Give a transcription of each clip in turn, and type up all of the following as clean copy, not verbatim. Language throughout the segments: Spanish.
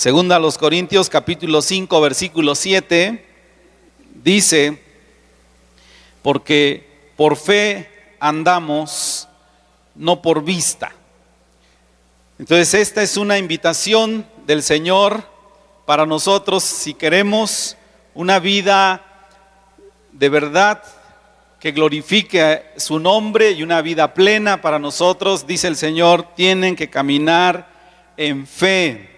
Segunda a los Corintios capítulo 5 versículo 7 dice: porque por fe andamos, no por vista. Entonces esta es una invitación del Señor para nosotros, si queremos una vida de verdad que glorifique su nombre y una vida plena para nosotros, dice el Señor, tienen que caminar en fe.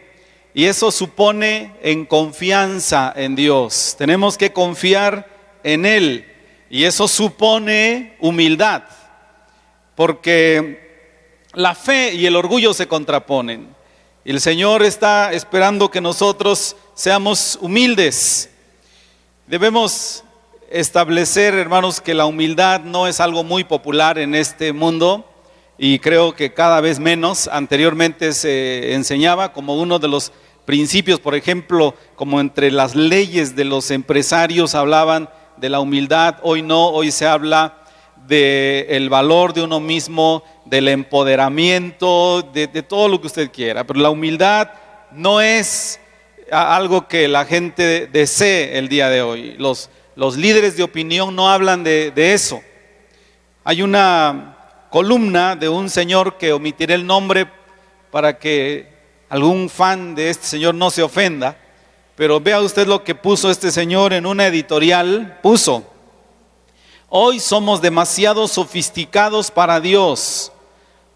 Y eso supone en confianza en Dios. Tenemos que confiar en Él. Y eso supone humildad. Porque la fe y el orgullo se contraponen. Y el Señor está esperando que nosotros seamos humildes. Debemos establecer, hermanos, que la humildad no es algo muy popular en este mundo. Y creo que cada vez menos. Anteriormente se enseñaba como uno de los principios, por ejemplo, como entre las leyes de los empresarios hablaban de la humildad. Hoy no, hoy se habla del valor de uno mismo, del empoderamiento, de todo lo que usted quiera. Pero la humildad no es algo que la gente desee el día de hoy. Los líderes de opinión no hablan de eso. Hay una columna de un señor que omitiré el nombre para que algún fan de este señor no se ofenda, pero vea usted lo que puso este señor en una editorial. Puso: hoy somos demasiado sofisticados para Dios,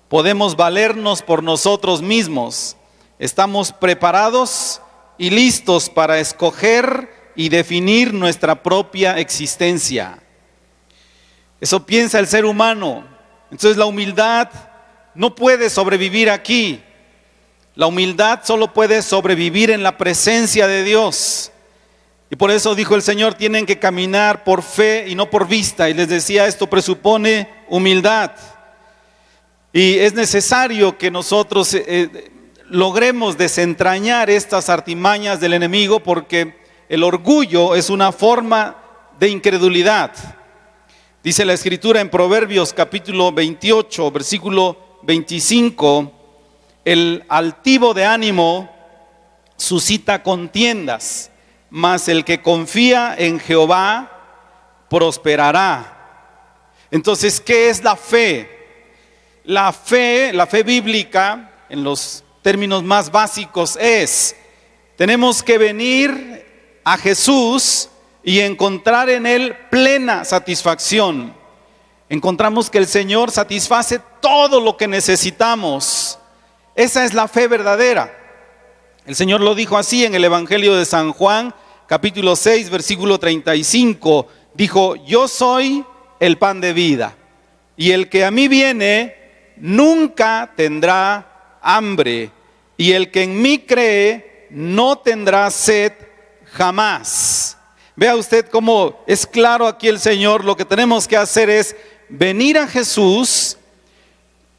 podemos valernos por nosotros mismos, estamos preparados y listos para escoger y definir nuestra propia existencia. Eso piensa el ser humano. Entonces la humildad no puede sobrevivir aquí. La humildad solo puede sobrevivir en la presencia de Dios. Y por eso dijo el Señor, tienen que caminar por fe y no por vista. Y les decía, esto presupone humildad. Y es necesario que nosotros logremos desentrañar estas artimañas del enemigo, porque el orgullo es una forma de incredulidad. Dice la Escritura en Proverbios capítulo 28, versículo 25: el altivo de ánimo suscita contiendas, mas el que confía en Jehová prosperará. Entonces, ¿qué es la fe? La fe bíblica, en los términos más básicos, tenemos que venir a Jesús y encontrar en Él plena satisfacción. Encontramos que el Señor satisface todo lo que necesitamos. Esa es la fe verdadera. El Señor lo dijo así en el Evangelio de San Juan, capítulo 6, versículo 35. Dijo: yo soy el pan de vida, y el que a mí viene nunca tendrá hambre, y el que en mí cree no tendrá sed jamás. Vea usted cómo es claro aquí el Señor. Lo que tenemos que hacer es venir a Jesús,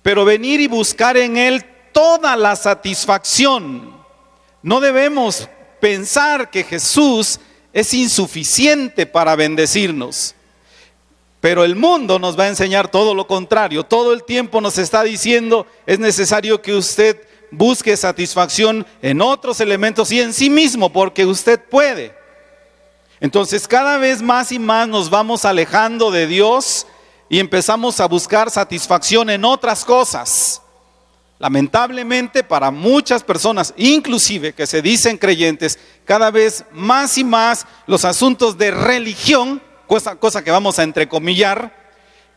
pero venir y buscar en Él toda la satisfacción. No debemos pensar que Jesús es insuficiente para bendecirnos. Pero el mundo nos va a enseñar todo lo contrario. Todo el tiempo nos está diciendo: es necesario que usted busque satisfacción en otros elementos y en sí mismo, porque usted puede. Entonces cada vez más y más nos vamos alejando de Dios y empezamos a buscar satisfacción en otras cosas. Lamentablemente para muchas personas, inclusive que se dicen creyentes, cada vez más y más los asuntos de religión, cosa que vamos a entrecomillar,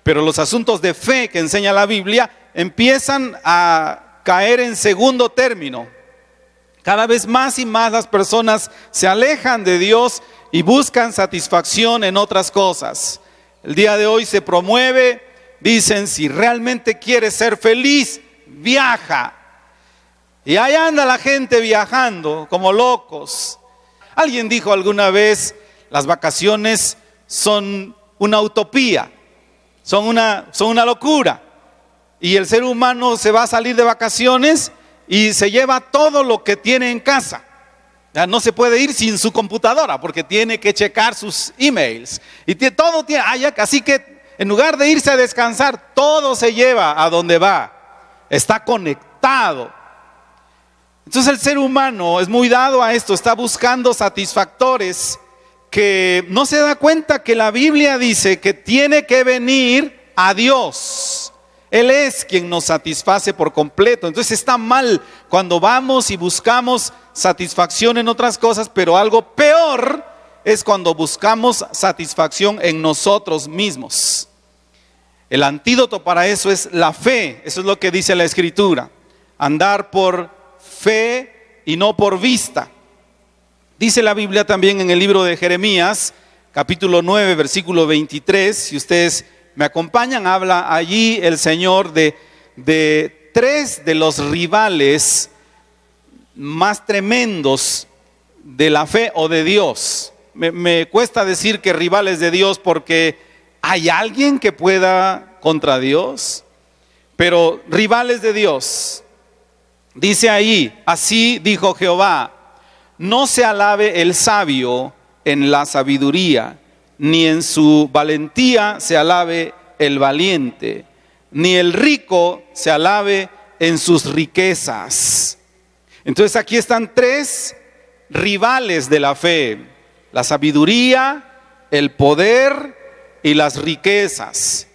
pero los asuntos de fe que enseña la Biblia empiezan a caer en segundo término. Cada vez más y más las personas se alejan de Dios y buscan satisfacción en otras cosas. El día de hoy se promueve, dicen, si realmente quieres ser feliz, viaja. Y ahí anda la gente viajando como locos. Alguien dijo alguna vez, las vacaciones son una utopía, son una locura. Y el ser humano se va a salir de vacaciones y se lleva todo lo que tiene en casa. Ya no se puede ir sin su computadora porque tiene que checar sus emails. Y todo tiene, así que en lugar de irse a descansar, todo se lleva a donde va. Está conectado. Entonces el ser humano es muy dado a esto, está buscando satisfactores que no se da cuenta que la Biblia dice que tiene que venir a Dios. Él es quien nos satisface por completo. Entonces está mal cuando vamos y buscamos satisfacción en otras cosas, pero algo peor es cuando buscamos satisfacción en nosotros mismos. El antídoto para eso es la fe. Eso es lo que dice la Escritura: andar por fe y no por vista. Dice la Biblia también en el libro de Jeremías, capítulo 9, versículo 23. Si ustedes me acompañan, habla allí el Señor de tres de los rivales más tremendos de la fe o de Dios. Me cuesta decir que rivales de Dios, porque ¿hay alguien que pueda contra Dios? Pero rivales de Dios. Dice ahí: así dijo Jehová, no se alabe el sabio en la sabiduría, ni en su valentía se alabe el valiente, ni el rico se alabe en sus riquezas. Entonces aquí están tres rivales de la fe: la sabiduría, el poder y las riquezas.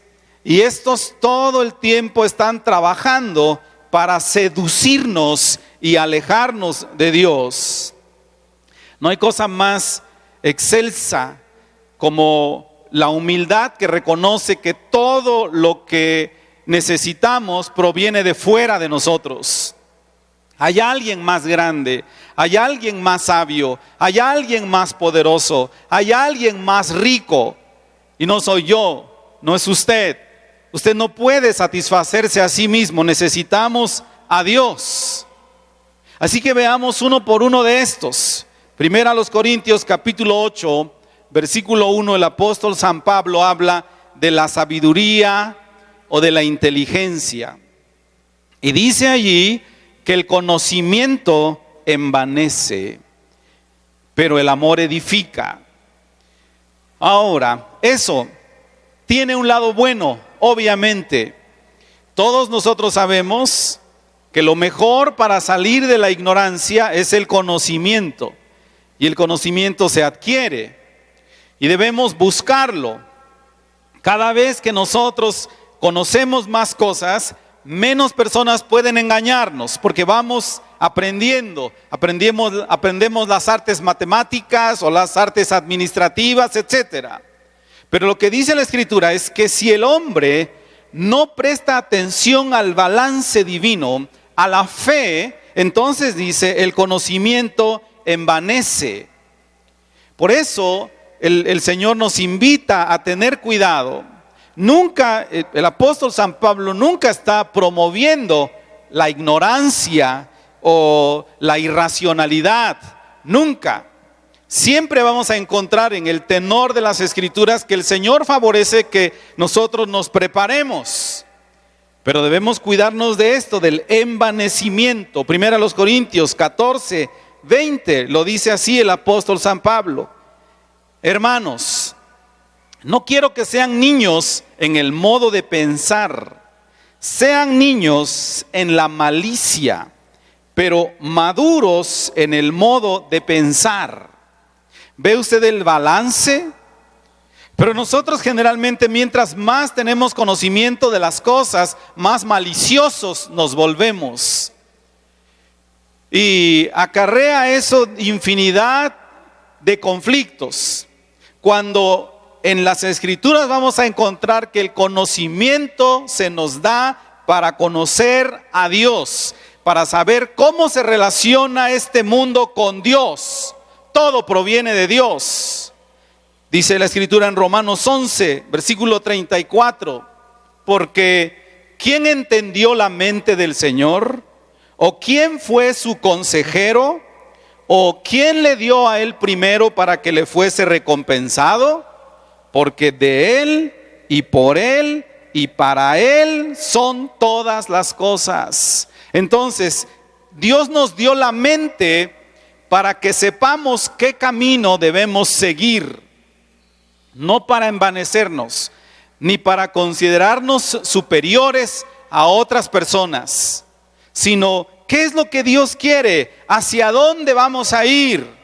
Y estos todo el tiempo están trabajando para seducirnos y alejarnos de Dios. No hay cosa más excelsa como la humildad que reconoce que todo lo que necesitamos proviene de fuera de nosotros. Hay alguien más grande, hay alguien más sabio, hay alguien más poderoso, hay alguien más rico. Y no soy yo, no es usted. Usted no puede satisfacerse a sí mismo, necesitamos a Dios. Así que veamos uno por uno de estos. Primera a los Corintios capítulo 8, versículo 1, el apóstol San Pablo habla de la sabiduría o de la inteligencia. Y dice allí que el conocimiento envanece, pero el amor edifica. Ahora, eso tiene un lado bueno, obviamente. Todos nosotros sabemos que lo mejor para salir de la ignorancia es el conocimiento. Y el conocimiento se adquiere y debemos buscarlo. Cada vez que nosotros conocemos más cosas, menos personas pueden engañarnos, porque vamos aprendiendo, aprendemos las artes matemáticas o las artes administrativas, etcétera. Pero lo que dice la Escritura es que si el hombre no presta atención al balance divino, a la fe, entonces dice, el conocimiento envanece. Por eso el Señor nos invita a tener cuidado. Nunca, el apóstol San Pablo nunca está promoviendo la ignorancia o la irracionalidad, nunca. Siempre vamos a encontrar en el tenor de las Escrituras que el Señor favorece que nosotros nos preparemos. Pero debemos cuidarnos de esto, del envanecimiento. Primera a los Corintios 14, 20, lo dice así el apóstol San Pablo: hermanos, no quiero que sean niños en el modo de pensar, sean niños en la malicia, pero maduros en el modo de pensar. ¿Ve usted el balance? Pero nosotros generalmente, mientras más tenemos conocimiento de las cosas, más maliciosos nos volvemos. Y acarrea eso infinidad de conflictos. Cuando en las Escrituras vamos a encontrar que el conocimiento se nos da para conocer a Dios, para saber cómo se relaciona este mundo con Dios. Todo proviene de Dios. Dice la Escritura en Romanos 11, versículo 34, porque ¿quién entendió la mente del Señor? ¿O quién fue su consejero? ¿O quién le dio a él primero para que le fuese recompensado? Porque de él y por él y para él son todas las cosas. Entonces, Dios nos dio la mente para que sepamos qué camino debemos seguir. No para envanecernos, ni para considerarnos superiores a otras personas, sino qué es lo que Dios quiere, hacia dónde vamos a ir.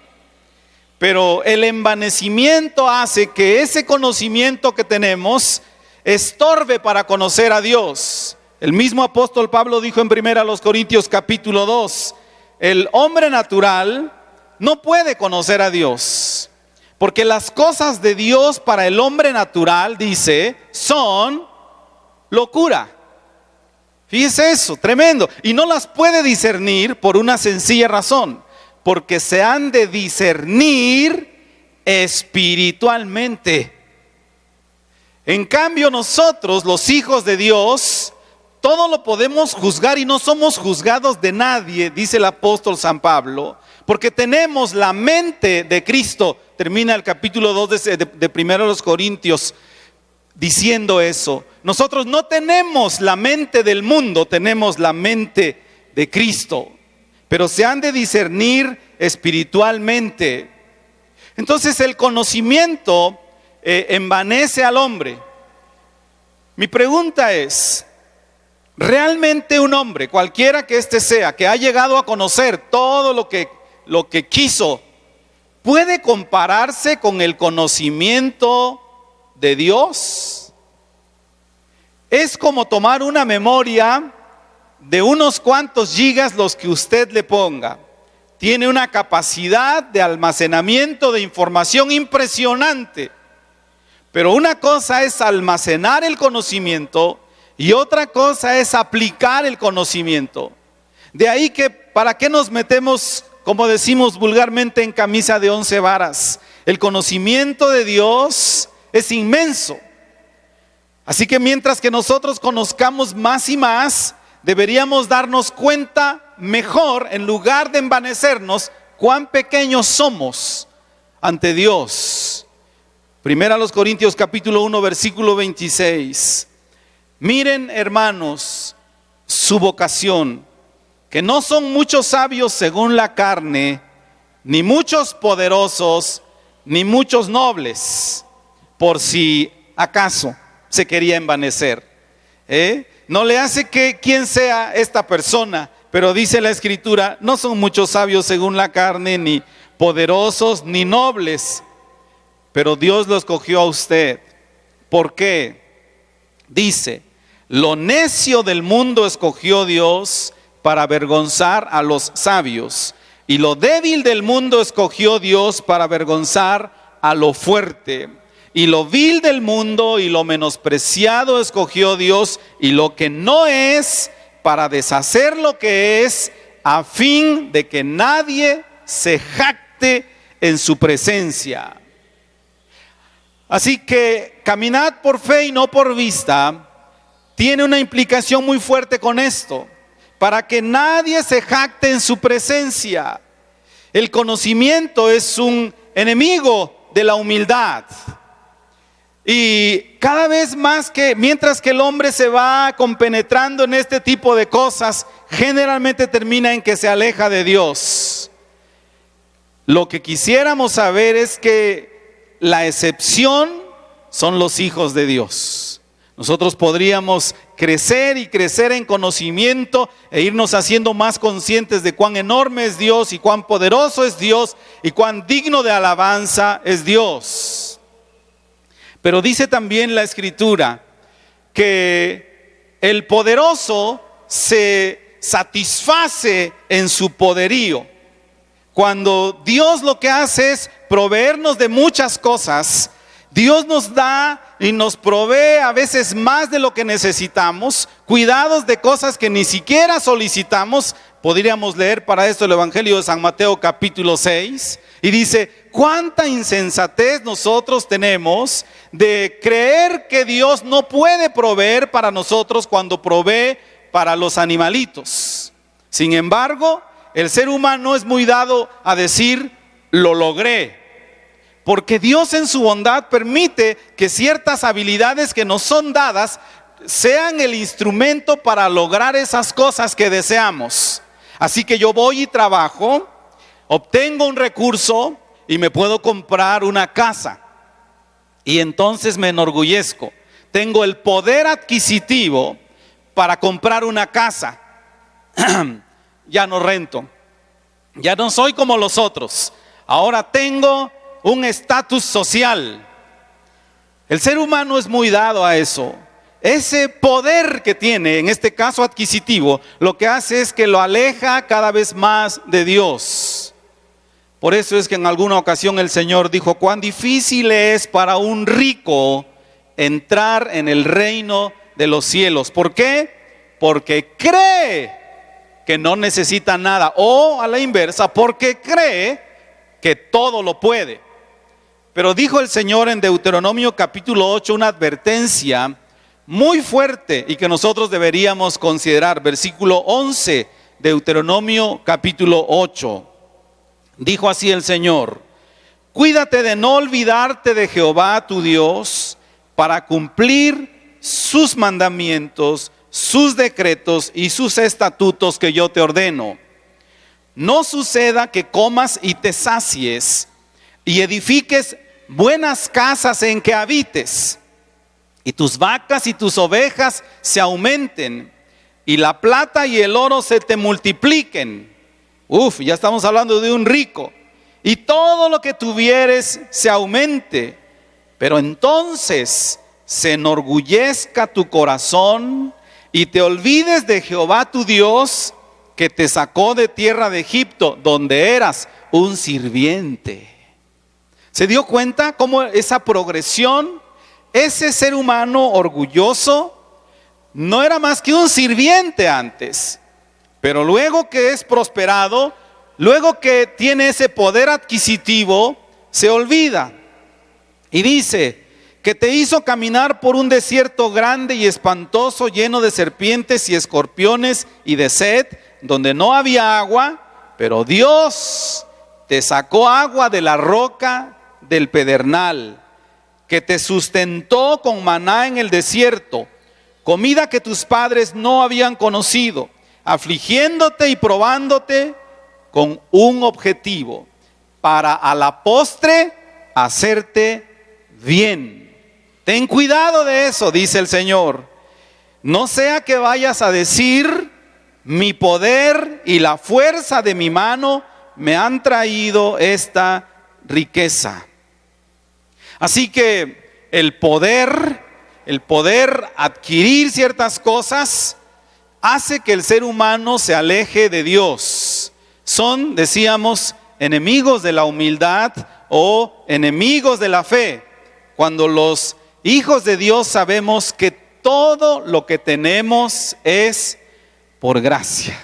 Pero el envanecimiento hace que ese conocimiento que tenemos estorbe para conocer a Dios. El mismo apóstol Pablo dijo en 1 Corintios capítulo 2, el hombre natural no puede conocer a Dios, porque las cosas de Dios para el hombre natural, dice, son locura. Fíjese eso, tremendo. Y no las puede discernir por una sencilla razón, porque se han de discernir espiritualmente. En cambio nosotros, los hijos de Dios, todo lo podemos juzgar y no somos juzgados de nadie, dice el apóstol San Pablo, porque tenemos la mente de Cristo. Termina el capítulo 2 de 1 Corintios diciendo eso. Nosotros no tenemos la mente del mundo, tenemos la mente de Cristo, pero se han de discernir espiritualmente. Entonces el conocimiento envanece al hombre. Mi pregunta es, ¿realmente un hombre, cualquiera que éste sea, que ha llegado a conocer todo lo que quiso, puede compararse con el conocimiento de Dios? Es como tomar una memoria de unos cuantos gigas los que usted le ponga. Tiene una capacidad de almacenamiento de información impresionante. Pero una cosa es almacenar el conocimiento y otra cosa es aplicar el conocimiento. De ahí que, ¿para qué nos metemos, como decimos vulgarmente, en camisa de 11 varas? El conocimiento de Dios es inmenso. Así que mientras que nosotros conozcamos más y más, deberíamos darnos cuenta mejor, en lugar de envanecernos, cuán pequeños somos ante Dios. 1 Corintios capítulo 1 versículo 26. Miren, hermanos, su vocación, que no son muchos sabios según la carne, ni muchos poderosos, ni muchos nobles, por si acaso se quería envanecer. No le hace que quién sea esta persona, pero dice la Escritura, no son muchos sabios según la carne, ni poderosos, ni nobles, pero Dios lo escogió a usted. ¿Por qué? Dice, lo necio del mundo escogió Dios para avergonzar a los sabios, y lo débil del mundo escogió Dios para avergonzar a lo fuerte. Y lo vil del mundo y lo menospreciado escogió Dios, y lo que no es, para deshacer lo que es, a fin de que nadie se jacte en su presencia. Así que caminad por fe y no por vista tiene una implicación muy fuerte con esto, para que nadie se jacte en su presencia. El conocimiento es un enemigo de la humildad. Y cada vez más que, mientras que el hombre se va compenetrando en este tipo de cosas, generalmente termina en que se aleja de Dios. Lo que quisiéramos saber es que la excepción son los hijos de Dios. Nosotros podríamos crecer y crecer en conocimiento e irnos haciendo más conscientes de cuán enorme es Dios y cuán poderoso es Dios y cuán digno de alabanza es Dios. Pero dice también la Escritura que el poderoso se satisface en su poderío. Cuando Dios lo que hace es proveernos de muchas cosas, Dios nos da y nos provee a veces más de lo que necesitamos, cuidados de cosas que ni siquiera solicitamos. Podríamos leer para esto el Evangelio de San Mateo capítulo 6 y dice, cuánta insensatez nosotros tenemos de creer que Dios no puede proveer para nosotros cuando provee para los animalitos. Sin embargo, el ser humano es muy dado a decir, lo logré. Porque Dios en su bondad permite que ciertas habilidades que nos son dadas sean el instrumento para lograr esas cosas que deseamos. Así que yo voy y trabajo, obtengo un recurso y me puedo comprar una casa. Y entonces me enorgullezco. Tengo el poder adquisitivo para comprar una casa. ya no rento, ya no soy como los otros, ahora tengo un estatus social. El ser humano es muy dado a eso. Ese poder que tiene, en este caso adquisitivo, lo que hace es que lo aleja cada vez más de Dios. Por eso es que en alguna ocasión el Señor dijo: cuán difícil es para un rico entrar en el reino de los cielos. ¿Por qué? Porque cree que no necesita nada, o a la inversa, porque cree que todo lo puede. Pero dijo el Señor en Deuteronomio capítulo 8 una advertencia muy fuerte y que nosotros deberíamos considerar. Versículo 11, Deuteronomio capítulo 8. Dijo así el Señor: cuídate de no olvidarte de Jehová tu Dios para cumplir sus mandamientos, sus decretos y sus estatutos que yo te ordeno. No suceda que comas y te sacies y edifiques buenas casas en que habites, y tus vacas y tus ovejas se aumenten, y la plata y el oro se te multipliquen. Ya estamos hablando de un rico. Y todo lo que tuvieres se aumente, pero entonces se enorgullezca tu corazón y te olvides de Jehová tu Dios, que te sacó de tierra de Egipto, donde eras un sirviente. ¿Se dio cuenta cómo esa progresión? Ese ser humano orgulloso no era más que un sirviente antes, pero luego que es prosperado, luego que tiene ese poder adquisitivo, se olvida. Y dice que te hizo caminar por un desierto grande y espantoso, lleno de serpientes y escorpiones y de sed, donde no había agua, pero Dios te sacó agua de la roca del pedernal, que te sustentó con maná en el desierto, comida que tus padres no habían conocido, afligiéndote y probándote con un objetivo, para a la postre hacerte bien. Ten cuidado de eso, dice el Señor. No sea que vayas a decir: mi poder y la fuerza de mi mano me han traído esta riqueza. Así que el poder adquirir ciertas cosas hace que el ser humano se aleje de Dios. Son, decíamos, enemigos de la humildad o enemigos de la fe. Cuando los hijos de Dios sabemos que todo lo que tenemos es por gracia.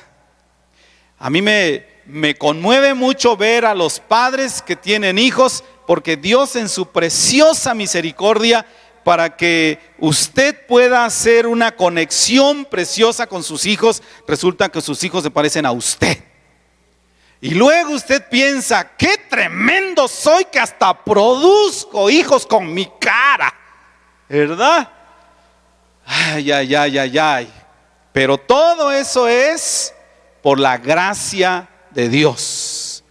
A mí me conmueve mucho ver a los padres que tienen hijos, porque Dios en su preciosa misericordia, para que usted pueda hacer una conexión preciosa con sus hijos, resulta que sus hijos se parecen a usted. Y luego usted piensa: qué tremendo soy, que hasta produzco hijos con mi cara, ¿verdad? Ay. Pero todo eso es por la gracia de Dios.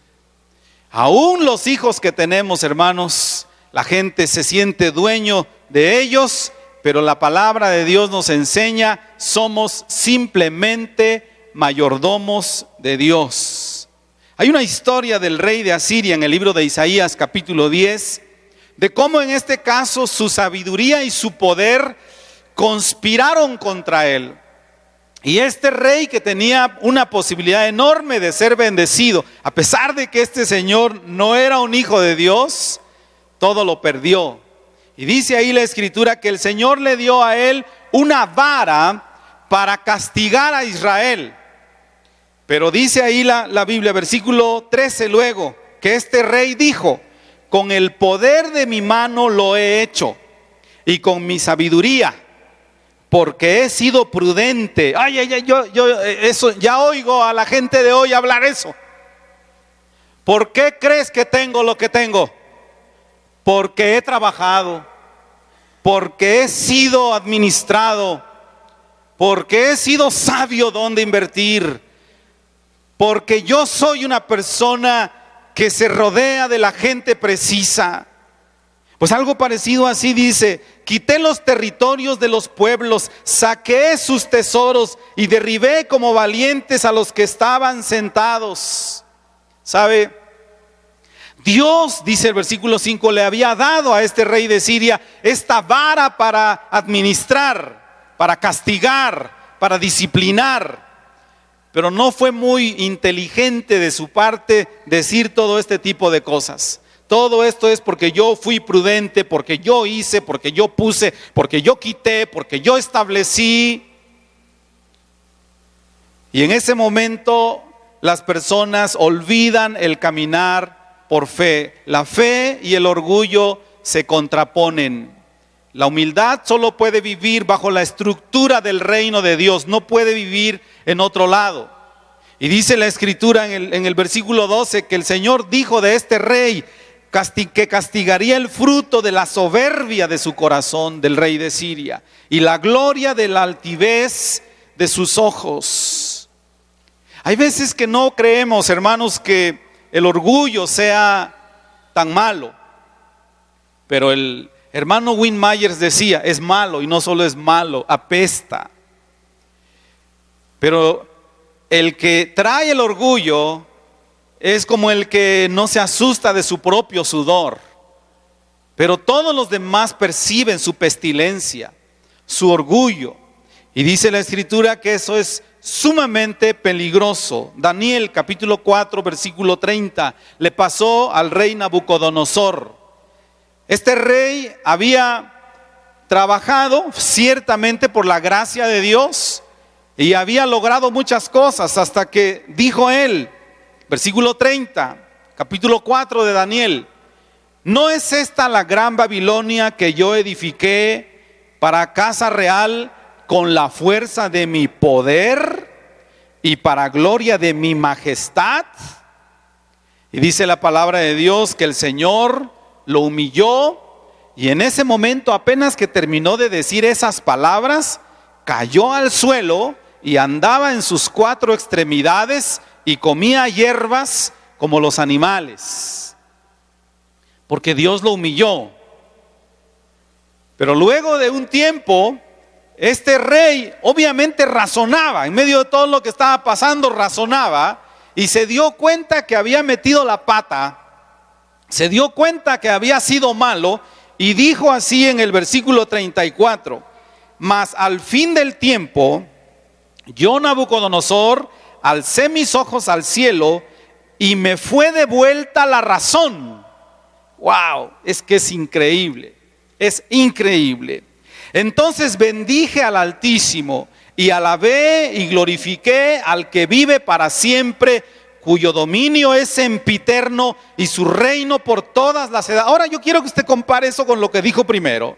Aún los hijos que tenemos, hermanos, la gente se siente dueño de ellos, pero la palabra de Dios nos enseña: somos simplemente mayordomos de Dios. Hay una historia del rey de Asiria en el libro de Isaías capítulo 10, de cómo en este caso su sabiduría y su poder conspiraron contra él. Y este rey, que tenía una posibilidad enorme de ser bendecido, a pesar de que este señor no era un hijo de Dios, todo lo perdió. Y dice ahí la escritura que el Señor le dio a él una vara para castigar a Israel. Pero dice ahí la Biblia, versículo 13 luego, que este rey dijo: con el poder de mi mano lo he hecho, y con mi sabiduría, porque he sido prudente. Yo eso ya oigo a la gente de hoy hablar eso. ¿Por qué crees que tengo lo que tengo? Porque he trabajado, porque he sido administrado, porque he sido sabio dónde invertir, porque yo soy una persona que se rodea de la gente precisa, Pues algo parecido así dice: quité los territorios de los pueblos, saqué sus tesoros y derribé como valientes a los que estaban sentados. ¿Sabe? Dios, dice el versículo 5, le había dado a este rey de Siria esta vara para administrar, para castigar, para disciplinar. Pero no fue muy inteligente de su parte decir todo este tipo de cosas. Todo esto es porque yo fui prudente, porque yo hice, porque yo puse, porque yo quité, porque yo establecí. Y en ese momento las personas olvidan el caminar por fe. La fe y el orgullo se contraponen. La humildad solo puede vivir bajo la estructura del reino de Dios, no puede vivir en otro lado. Y dice la escritura en el versículo 12 que el Señor dijo de este rey que castigaría el fruto de la soberbia de su corazón, del rey de Siria, y la gloria de la altivez de sus ojos. Hay veces que no creemos, hermanos, que el orgullo sea tan malo, pero el hermano Win Myers decía: es malo, y no solo es malo, apesta. Pero el que trae el orgullo es como el que no se asusta de su propio sudor, pero todos los demás perciben su pestilencia, su orgullo. Y dice la escritura que eso es sumamente peligroso. Daniel capítulo 4 versículo 30 le pasó al rey Nabucodonosor. Este rey había trabajado ciertamente por la gracia de Dios y había logrado muchas cosas, hasta que dijo él, versículo 30, capítulo 4 de Daniel: ¿no es esta la gran Babilonia que yo edifiqué para casa real con la fuerza de mi poder y para gloria de mi majestad? Y dice la palabra de Dios que el Señor lo humilló, y en ese momento, apenas que terminó de decir esas palabras, cayó al suelo y andaba en sus cuatro extremidades y comía hierbas como los animales, porque Dios lo humilló. Pero luego de un tiempo, este rey obviamente razonaba, en medio de todo lo que estaba pasando razonaba, y se dio cuenta que había metido la pata, se dio cuenta que había sido malo, y dijo así en el versículo 34: mas al fin del tiempo, yo Nabucodonosor alcé mis ojos al cielo y me fue devuelta la razón. Wow, es que es increíble, es increíble. Entonces bendije al Altísimo y alabé y glorifiqué al que vive para siempre, cuyo dominio es sempiterno y su reino por todas las edades. Ahora yo quiero que usted compare eso con lo que dijo primero.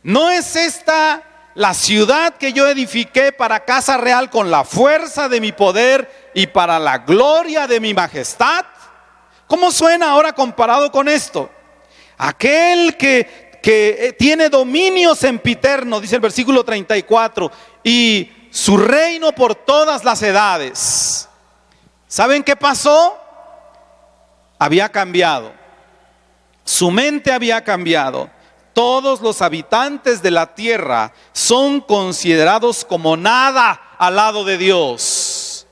¿No es esta la ciudad que yo edifiqué para casa real con la fuerza de mi poder y para la gloria de mi majestad? ¿Cómo suena ahora comparado con esto? Aquel que tiene dominio sempiterno, dice el versículo 34, y su reino por todas las edades. ¿Saben qué pasó? Había cambiado. Su mente había cambiado. Todos los habitantes de la tierra son considerados como nada al lado de Dios.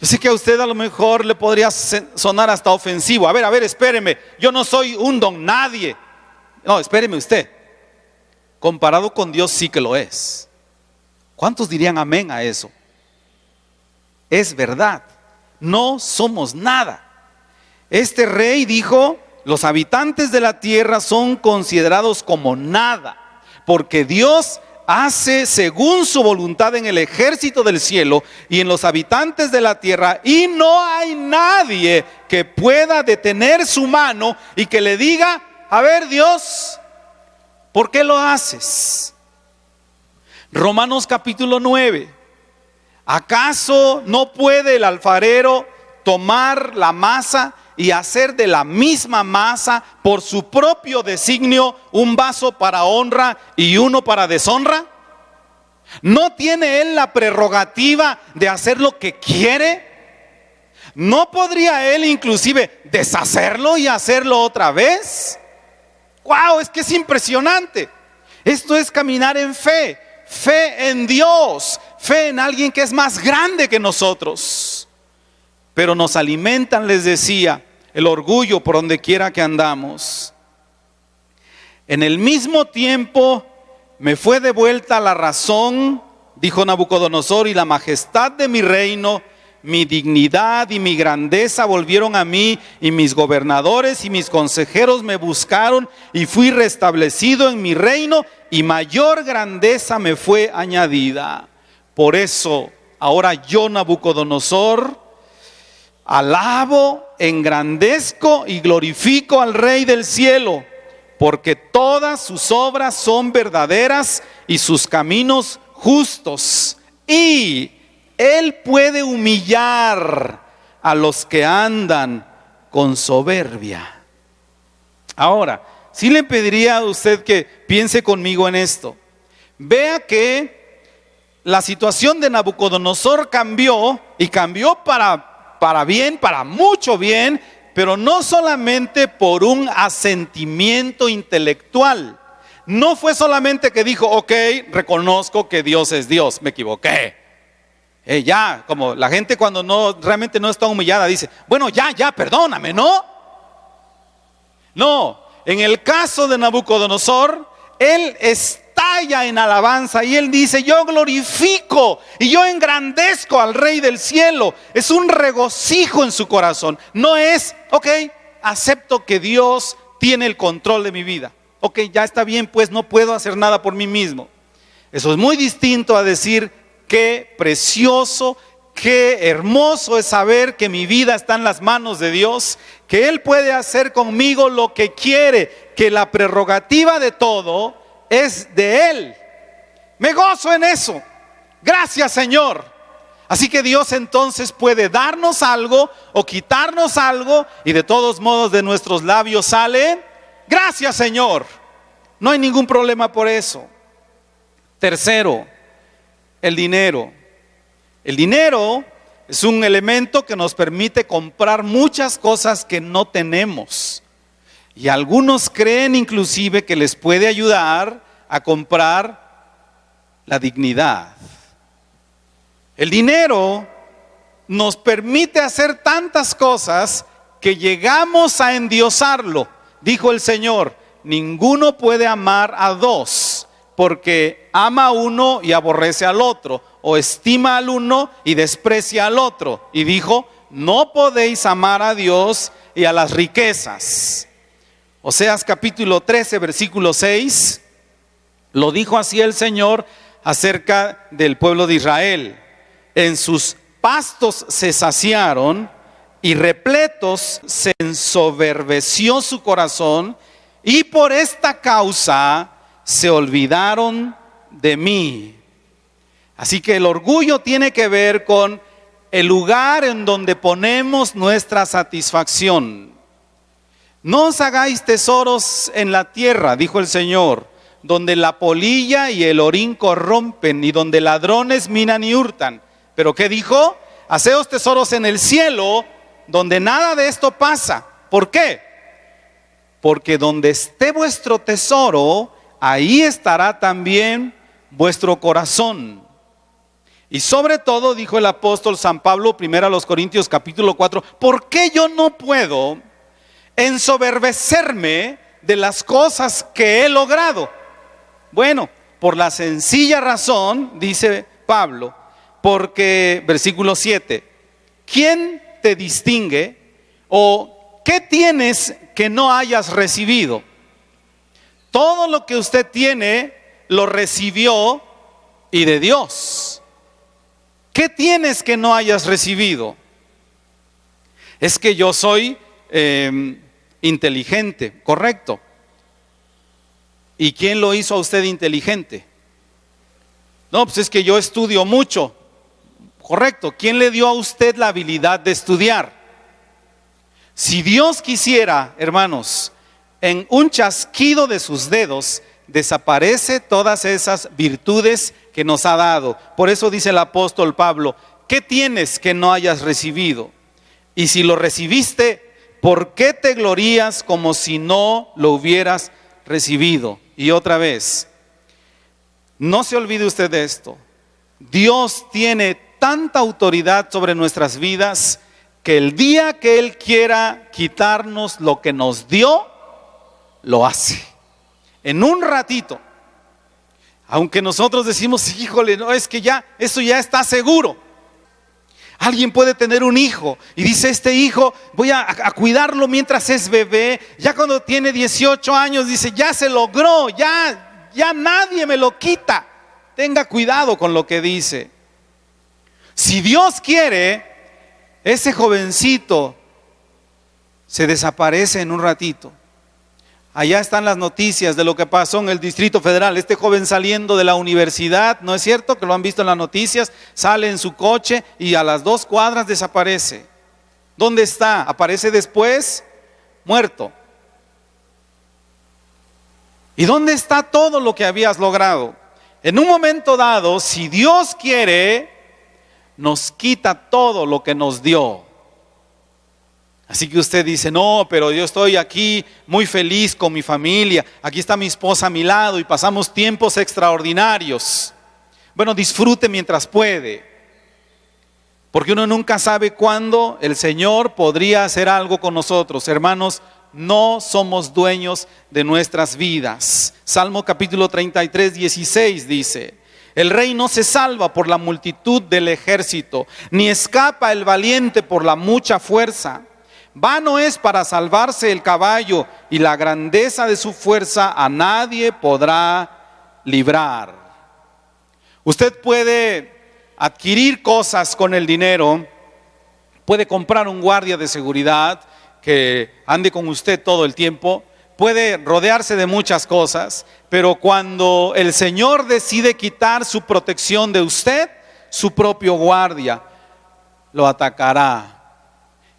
Yo sé que a usted a lo mejor le podría sonar hasta ofensivo. A ver, espéreme, yo no soy un don nadie. No, espéreme usted. Comparado con Dios sí que lo es. ¿Cuántos dirían amén a eso? Es verdad, no somos nada. Este rey dijo: los habitantes de la tierra son considerados como nada, porque Dios hace según su voluntad en el ejército del cielo y en los habitantes de la tierra, y no hay nadie que pueda detener su mano y que le diga: a ver, Dios, ¿por qué lo haces? Romanos capítulo 9. ¿Acaso no puede el alfarero tomar la masa y hacer de la misma masa por su propio designio un vaso para honra y uno para deshonra? ¿No tiene él la prerrogativa de hacer lo que quiere? ¿No podría él inclusive deshacerlo y hacerlo otra vez? ¡Wow! Es que es impresionante. Esto es caminar en fe. Fe en Dios. Fe en alguien que es más grande que nosotros. Pero nos alimentan, les decía, el orgullo por donde quiera que andamos. En el mismo tiempo me fue devuelta la razón, dijo Nabucodonosor, y la majestad de mi reino, mi dignidad y mi grandeza volvieron a mí, y mis gobernadores y mis consejeros me buscaron, y fui restablecido en mi reino, y mayor grandeza me fue añadida. Por eso, ahora yo, Nabucodonosor, alabo, engrandezco y glorifico al Rey del cielo, porque todas sus obras son verdaderas y sus caminos justos, y Él puede humillar a los que andan con soberbia. Ahora, sí le pediría a usted que piense conmigo en esto. Vea que la situación de Nabucodonosor cambió, y cambió para bien, para mucho bien, pero no solamente por un asentimiento intelectual. No fue solamente que dijo, ok, reconozco que Dios es Dios, me equivoqué. Ya, como la gente cuando realmente no está humillada dice, bueno, ya, perdóname, ¿no? No, en el caso de Nabucodonosor, él estalla en alabanza y él dice, yo glorifico y yo engrandezco al Rey del cielo. Es un regocijo en su corazón. No es, ok, acepto que Dios tiene el control de mi vida. Ok, ya está bien, pues no puedo hacer nada por mí mismo. Eso es muy distinto a decir, qué precioso, qué hermoso es saber que mi vida está en las manos de Dios, que Él puede hacer conmigo lo que quiere, que la prerrogativa de todo es de Él. Me gozo en eso. Gracias, Señor. Así que Dios entonces puede darnos algo o quitarnos algo, y de todos modos de nuestros labios sale, gracias, Señor. No hay ningún problema por eso. Tercero, el dinero. El dinero es un elemento que nos permite comprar muchas cosas que no tenemos. Y algunos creen inclusive que les puede ayudar a comprar la dignidad. El dinero nos permite hacer tantas cosas que llegamos a endiosarlo. Dijo el Señor, ninguno puede amar a dos, porque ama a uno y aborrece al otro, o estima al uno y desprecia al otro. Y dijo, no podéis amar a Dios y a las riquezas. Oseas capítulo 13, versículo 6, lo dijo así el Señor acerca del pueblo de Israel. En sus pastos se saciaron, y repletos se ensoberbeció su corazón, y por esta causa se olvidaron de mí. Así que el orgullo tiene que ver con el lugar en donde ponemos nuestra satisfacción. No os hagáis tesoros en la tierra, dijo el Señor, donde la polilla y el orín corrompen, y donde ladrones minan y hurtan. ¿Pero qué dijo? Haceos tesoros en el cielo, donde nada de esto pasa. ¿Por qué? Porque donde esté vuestro tesoro, ahí estará también vuestro corazón. Y sobre todo, dijo el apóstol San Pablo, 1 Corintios capítulo 4, ¿por qué yo no puedo ensoberbecerme de las cosas que he logrado? Bueno, por la sencilla razón, dice Pablo, porque, versículo 7, ¿quién te distingue o qué tienes que no hayas recibido? Todo lo que usted tiene lo recibió y de Dios. ¿Qué tienes que no hayas recibido? Es que yo soy inteligente, correcto. ¿Y quién lo hizo a usted inteligente? No, pues es que yo estudio mucho. Correcto, ¿quién le dio a usted la habilidad de estudiar? Si Dios quisiera, hermanos, en un chasquido de sus dedos, desaparece todas esas virtudes que nos ha dado. Por eso dice el apóstol Pablo, ¿qué tienes que no hayas recibido? Y si lo recibiste, ¿por qué te glorías como si no lo hubieras recibido. Y otra vez, no se olvide usted de esto. Dios tiene tanta autoridad sobre nuestras vidas que el día que Él quiera quitarnos lo que nos dio, lo hace. En un ratito. Aunque nosotros decimos, híjole, no, es que ya, eso ya está seguro. Alguien puede tener un hijo y dice, este hijo voy a cuidarlo mientras es bebé. Ya cuando tiene 18 años dice, ya se logró, ya nadie me lo quita. Tenga cuidado con lo que dice. Si Dios quiere, ese jovencito se desaparece en un ratito. Allá están las noticias de lo que pasó en el Distrito Federal. Este joven saliendo de la universidad, ¿no es cierto? Que lo han visto en las noticias. Sale en su coche y a las 2 cuadras desaparece. ¿Dónde está? Aparece después muerto. ¿Y dónde está todo lo que habías logrado? En un momento dado, si Dios quiere, nos quita todo lo que nos dio. Así que usted dice, no, pero yo estoy aquí muy feliz con mi familia. Aquí está mi esposa a mi lado y pasamos tiempos extraordinarios. Bueno, disfrute mientras puede. Porque uno nunca sabe cuándo el Señor podría hacer algo con nosotros. Hermanos, no somos dueños de nuestras vidas. Salmo capítulo 33, 16 dice: el rey no se salva por la multitud del ejército, ni escapa el valiente por la mucha fuerza. Vano es para salvarse el caballo, y la grandeza de su fuerza a nadie podrá librar. Usted puede adquirir cosas con el dinero, puede comprar un guardia de seguridad que ande con usted todo el tiempo, puede rodearse de muchas cosas, pero cuando el Señor decide quitar su protección de usted, su propio guardia lo atacará.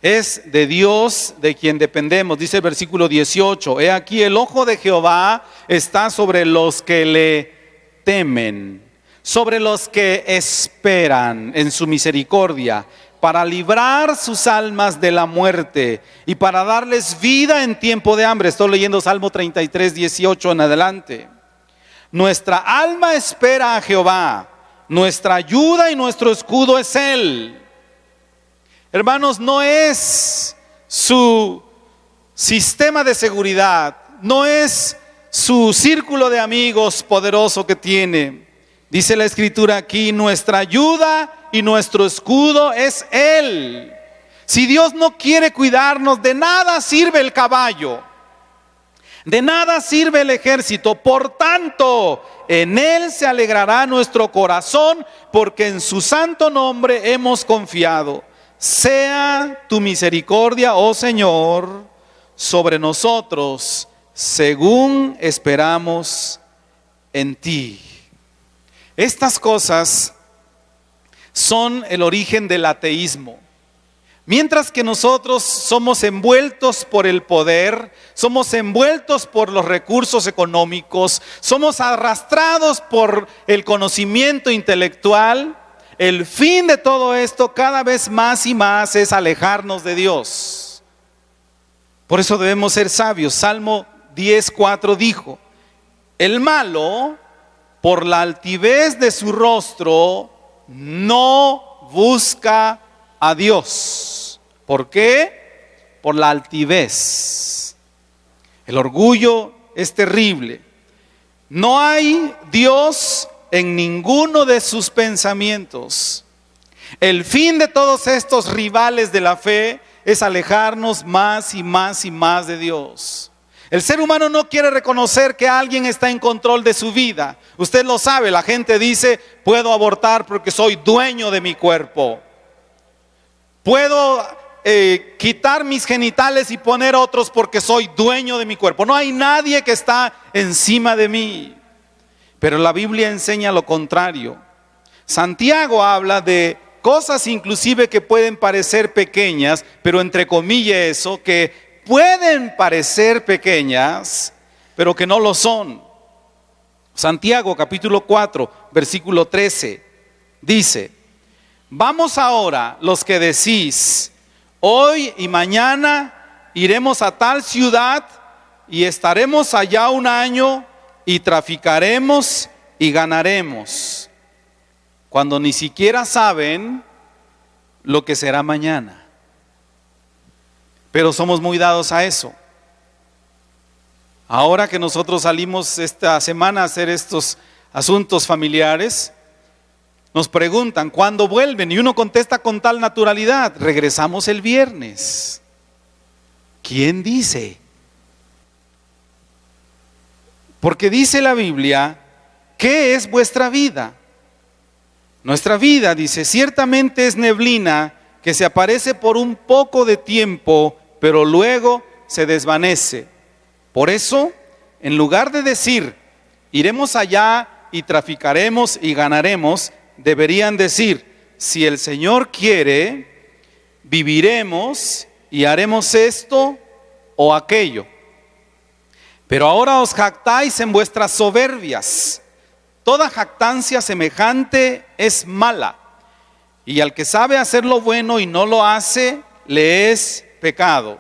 Es de Dios de quien dependemos. Dice el versículo 18: he aquí el ojo de Jehová está sobre los que le temen, sobre los que esperan en su misericordia, para librar sus almas de la muerte y para darles vida en tiempo de hambre. Estoy leyendo Salmo 33, 18 en adelante. Nuestra alma espera a Jehová, nuestra ayuda y nuestro escudo es Él. Hermanos, no es su sistema de seguridad, no es su círculo de amigos poderoso que tiene. Dice la Escritura aquí, nuestra ayuda y nuestro escudo es Él. Si Dios no quiere cuidarnos, de nada sirve el caballo, de nada sirve el ejército. Por tanto, en Él se alegrará nuestro corazón, porque en su santo nombre hemos confiado. Sea tu misericordia, oh Señor, sobre nosotros, según esperamos en ti. Estas cosas son el origen del ateísmo. Mientras que nosotros somos envueltos por el poder, somos envueltos por los recursos económicos, somos arrastrados por el conocimiento intelectual, el fin de todo esto cada vez más y más es alejarnos de Dios. Por eso debemos ser sabios. Salmo 10:4 dijo: el malo, por la altivez de su rostro, no busca a Dios. ¿Por qué? Por la altivez. El orgullo es terrible. No hay Dios en ninguno de sus pensamientos. El fin de todos estos rivales de la fe es alejarnos más y más y más de Dios. El ser humano no quiere reconocer que alguien está en control de su vida. Usted lo sabe, la gente dice: puedo abortar porque soy dueño de mi cuerpo. Puedo quitar mis genitales y poner otros porque soy dueño de mi cuerpo. No hay nadie que está encima de mí. Pero la Biblia enseña lo contrario. Santiago habla de cosas inclusive que pueden parecer pequeñas, pero entre comillas eso, que pueden parecer pequeñas, pero que no lo son. Santiago capítulo 4, versículo 13, dice: vamos ahora los que decís, hoy y mañana iremos a tal ciudad y estaremos allá un año y traficaremos y ganaremos, cuando ni siquiera saben lo que será mañana. Pero somos muy dados a eso. Ahora que nosotros salimos esta semana a hacer estos asuntos familiares, nos preguntan ¿cuándo vuelven? Y uno contesta con tal naturalidad: regresamos el viernes. ¿Quién dice? Porque dice la Biblia: ¿qué es vuestra vida? Nuestra vida, dice, ciertamente es neblina que se aparece por un poco de tiempo, pero luego se desvanece. Por eso, en lugar de decir iremos allá y traficaremos y ganaremos, deberían decir: si el Señor quiere, viviremos y haremos esto o aquello. Pero ahora os jactáis en vuestras soberbias. Toda jactancia semejante es mala, y al que sabe hacer lo bueno y no lo hace, le es pecado.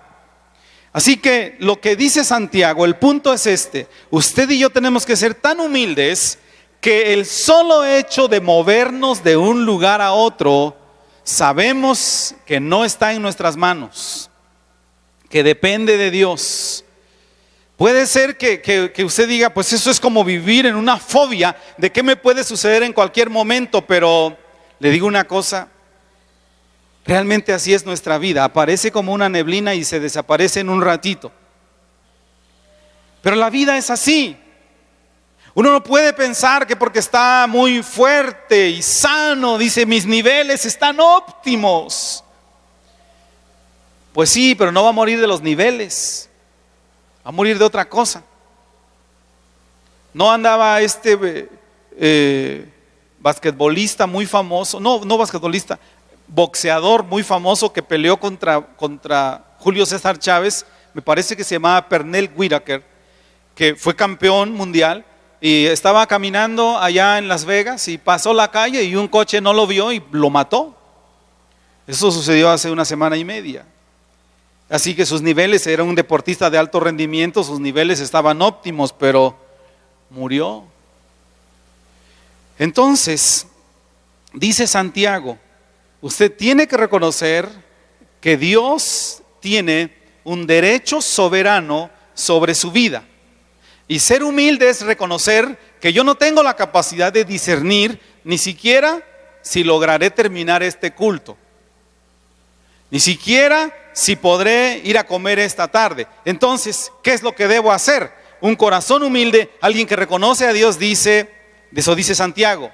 Así que lo que dice Santiago, el punto es este: usted y yo tenemos que ser tan humildes que el solo hecho de movernos de un lugar a otro, sabemos que no está en nuestras manos, que depende de Dios. Puede ser que usted diga: pues eso es como vivir en una fobia de qué me puede suceder en cualquier momento. Pero le digo una cosa: realmente así es nuestra vida. Aparece como una neblina y se desaparece en un ratito. Pero la vida es así. Uno no puede pensar que porque está muy fuerte y sano, dice, mis niveles están óptimos. Pues sí, pero no va a morir de los niveles, va a morir de otra cosa. No andaba basquetbolista muy famoso, no basquetbolista, boxeador muy famoso que peleó contra Julio César Chávez, me parece que se llamaba Pernell Whitaker, que fue campeón mundial, y estaba caminando allá en Las Vegas y pasó la calle y un coche no lo vio y lo mató. Eso sucedió hace una semana y media. Así que sus niveles, era un deportista de alto rendimiento, sus niveles estaban óptimos, pero murió. Entonces, dice Santiago, usted tiene que reconocer que Dios tiene un derecho soberano sobre su vida. Y ser humilde es reconocer que yo no tengo la capacidad de discernir ni siquiera si lograré terminar este culto, ni siquiera si podré ir a comer esta tarde. Entonces, ¿qué es lo que debo hacer? Un corazón humilde, alguien que reconoce a Dios, dice, de eso dice Santiago: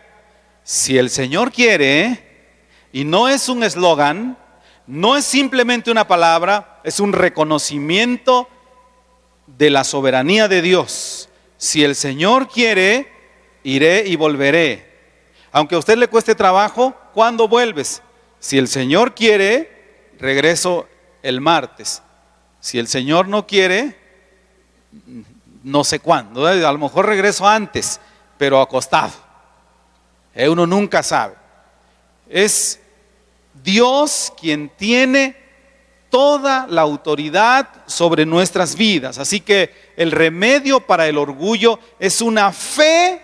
si el Señor quiere, y no es un eslogan, no es simplemente una palabra, es un reconocimiento de la soberanía de Dios. Si el Señor quiere, iré y volveré. Aunque a usted le cueste trabajo, ¿cuándo vuelves? Si el Señor quiere, regreso el martes. Si el Señor no quiere, no sé cuándo. A lo mejor regreso antes, pero acostado. Uno nunca sabe. Es Dios quien tiene toda la autoridad sobre nuestras vidas. Así que el remedio para el orgullo es una fe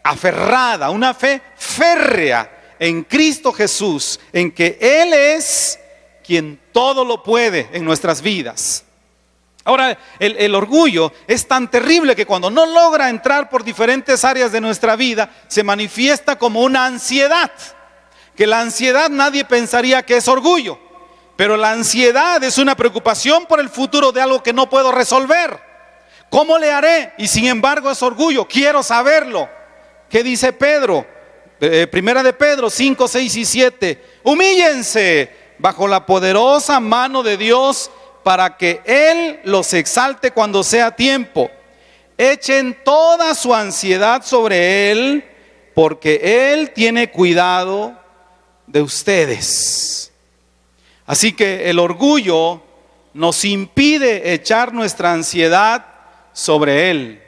aferrada, una fe férrea en Cristo Jesús, en que Él es quien todo lo puede en nuestras vidas. Ahora, el orgullo es tan terrible que cuando no logra entrar por diferentes áreas de nuestra vida, se manifiesta como una ansiedad. Que la ansiedad nadie pensaría que es orgullo, pero la ansiedad es una preocupación por el futuro de algo que no puedo resolver. ¿Cómo le haré? Y sin embargo es orgullo, quiero saberlo. ¿Qué dice Pedro? Primera de Pedro 5, 6 y 7. Humíllense bajo la poderosa mano de Dios para que Él los exalte cuando sea tiempo. Echen toda su ansiedad sobre Él, porque Él tiene cuidado de ustedes. Así que el orgullo nos impide echar nuestra ansiedad sobre Él.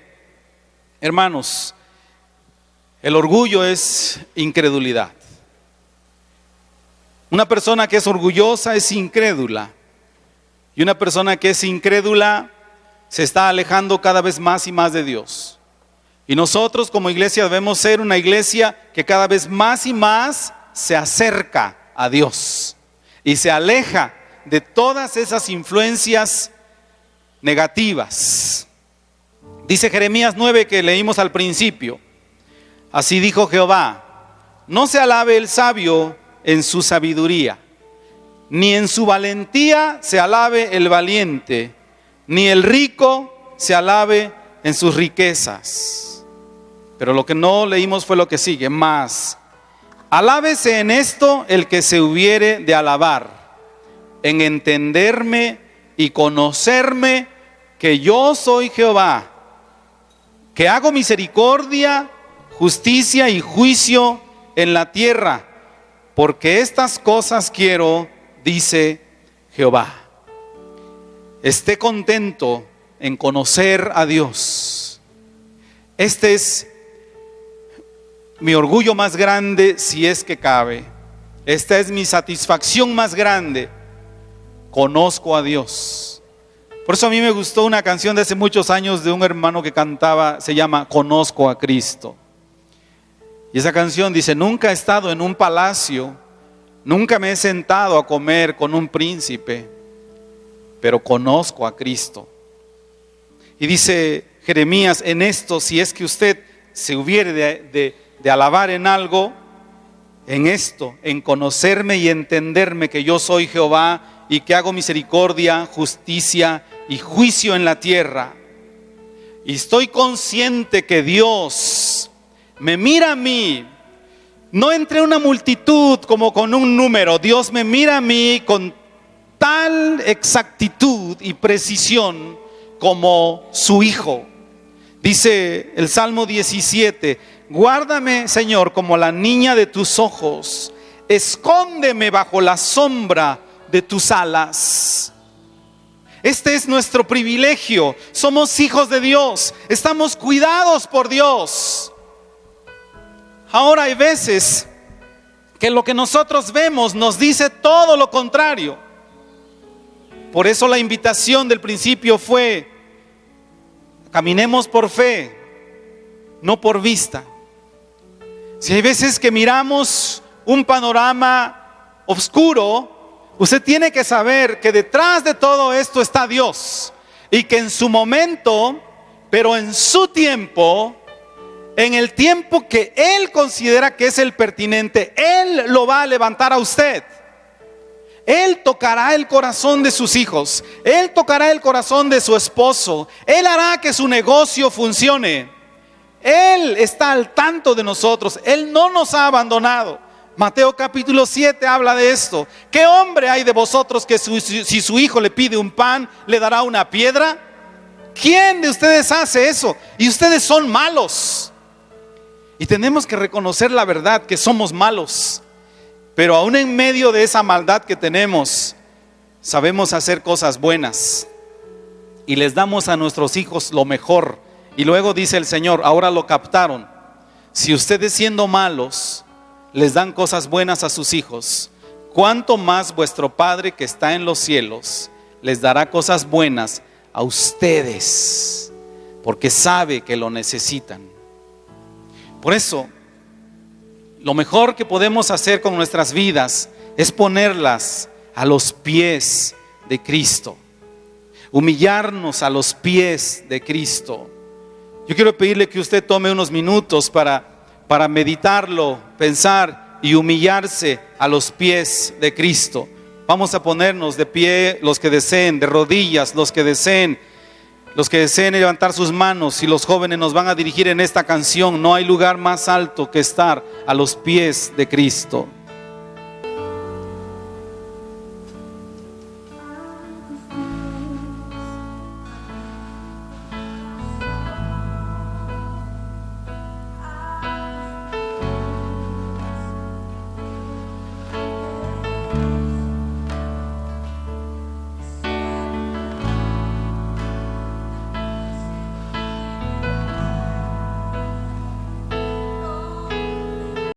Hermanos, el orgullo es incredulidad. Una persona que es orgullosa es incrédula. Y una persona que es incrédula se está alejando cada vez más y más de Dios. Y nosotros como iglesia debemos ser una iglesia que cada vez más y más se acerca a Dios y se aleja de todas esas influencias negativas. Dice Jeremías 9 que leímos al principio: así dijo Jehová, no se alabe el sabio en su sabiduría, ni en su valentía se alabe el valiente, ni el rico se alabe en sus riquezas. Pero lo que no leímos fue lo que sigue: más, alábese en esto el que se hubiere de alabar, en entenderme y conocerme, que yo soy Jehová, que hago misericordia, justicia y juicio en la tierra, porque estas cosas quiero, dice Jehová. Esté contento en conocer a Dios. Este es mi orgullo más grande, si es que cabe. Esta es mi satisfacción más grande. Conozco a Dios. Por eso a mí me gustó una canción de hace muchos años de un hermano que cantaba, se llama Conozco a Cristo. Y esa canción dice: nunca he estado en un palacio, nunca me he sentado a comer con un príncipe, pero conozco a Cristo. Y dice Jeremías: en esto, si es que usted se hubiere de alabar en algo, en esto, en conocerme y entenderme que yo soy Jehová y que hago misericordia, justicia y juicio en la tierra. Y estoy consciente que Dios me mira a mí, no entre una multitud como con un número. Dios me mira a mí con tal exactitud y precisión como su hijo. Dice el Salmo 17: guárdame, Señor, como la niña de tus ojos, escóndeme bajo la sombra de tus alas. Este es nuestro privilegio. Somos hijos de Dios, estamos cuidados por Dios. Ahora hay veces que lo que nosotros vemos nos dice todo lo contrario. Por eso la invitación del principio fue: caminemos por fe, no por vista. Si hay veces que miramos un panorama oscuro, usted tiene que saber que detrás de todo esto está Dios, y que en su momento, pero en su tiempo, en el tiempo que Él considera que es el pertinente, Él lo va a levantar a usted. Él tocará el corazón de sus hijos, Él tocará el corazón de su esposo, Él hará que su negocio funcione. Él está al tanto de nosotros, Él no nos ha abandonado. Mateo capítulo 7 habla de esto. ¿Qué hombre hay de vosotros que si su hijo le pide un pan, le dará una piedra? ¿Quién de ustedes hace eso? Y ustedes son malos. Y tenemos que reconocer la verdad, que somos malos. Pero aún en medio de esa maldad que tenemos, sabemos hacer cosas buenas. Y les damos a nuestros hijos lo mejor. Y luego dice el Señor, ahora lo captaron: si ustedes siendo malos les dan cosas buenas a sus hijos, ¿cuánto más vuestro Padre que está en los cielos les dará cosas buenas a ustedes? Porque sabe que lo necesitan. Por eso, lo mejor que podemos hacer con nuestras vidas es ponerlas a los pies de Cristo, humillarnos a los pies de Cristo. Yo quiero pedirle que usted tome unos minutos para meditarlo, pensar y humillarse a los pies de Cristo. Vamos a ponernos de pie los que deseen, de rodillas los que deseen levantar sus manos, y los jóvenes nos van a dirigir en esta canción. No hay lugar más alto que estar a los pies de Cristo.